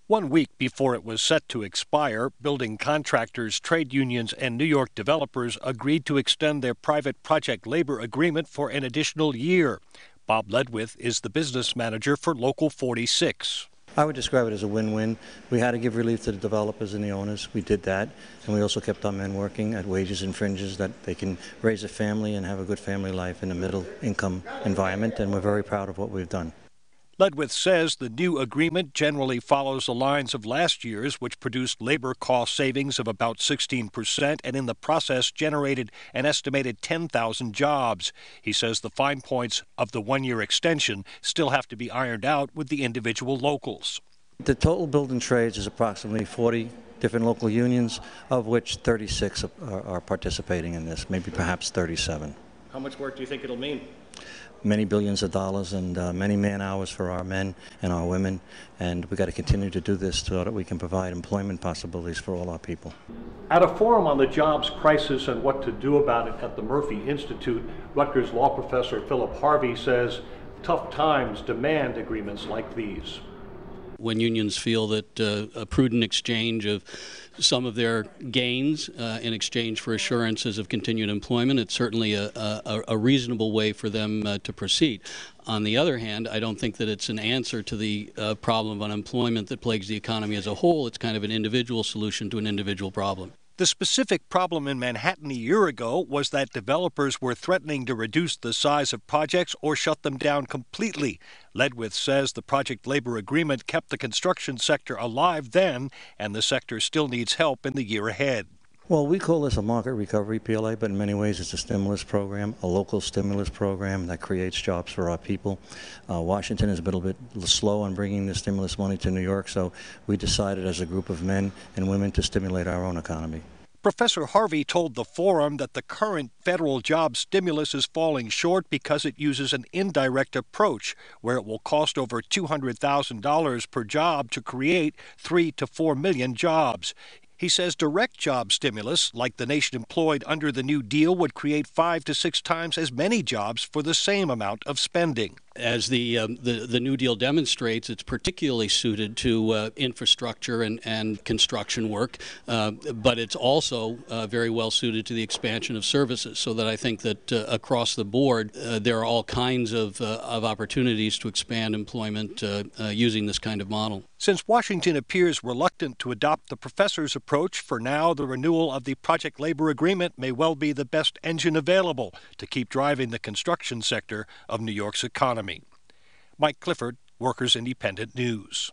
1 week before it was set to expire, building contractors, trade unions, and New York developers agreed to extend their private project labor agreement for an additional year. Bob Ledwith is the business manager for Local 46. I would describe it as a win-win. We had to give relief to the developers and the owners. We did that. And we also kept our men working at wages and fringes that they can raise a family and have a good family life in a middle-income environment. And we're very proud of what we've done. Ledwith says the new agreement generally follows the lines of last year's, which produced labor cost savings of about 16% and in the process generated an estimated 10,000 jobs. He says the fine points of the one-year extension still have to be ironed out with the individual locals. The total building trades is approximately 40 different local unions, of which 36 are participating in this, maybe perhaps 37. How much work do you think it'll mean? Many billions of dollars and many man-hours for our men and our women, and we've got to continue to do this so that we can provide employment possibilities for all our people. At a forum on the jobs crisis and what to do about it at the Murphy Institute, Rutgers Law Professor Paul Harvey says tough times demand agreements like these. When unions feel that a prudent exchange of some of their gains in exchange for assurances of continued employment, it's certainly a reasonable way for them to proceed. On the other hand, I don't think that it's an answer to the problem of unemployment that plagues the economy as a whole. It's kind of an individual solution to an individual problem. The specific problem in Manhattan a year ago was that developers were threatening to reduce the size of projects or shut them down completely. Ledwith says the project labor agreement kept the construction sector alive then, and the sector still needs help in the year ahead. Well, we call this a market recovery PLA, but in many ways it's a stimulus program, a local stimulus program that creates jobs for our people. Washington is a little bit slow on bringing the stimulus money to New York, so we decided as a group of men and women to stimulate our own economy. Professor Harvey told the forum that the current federal job stimulus is falling short because it uses an indirect approach, where it will cost over $200,000 per job to create 3 to 4 million jobs. He says direct job stimulus, like the nation employed under the New Deal, would create 5 to 6 times as many jobs for the same amount of spending. As the New Deal demonstrates, it's particularly suited to infrastructure and construction work, but it's also very well suited to the expansion of services, so that I think that across the board there are all kinds of opportunities to expand employment using this kind of model. Since Washington appears reluctant to adopt the professor's approach, for now the renewal of the project labor agreement may well be the best engine available to keep driving the construction sector of New York's economy. Mike Clifford, Workers Independent News.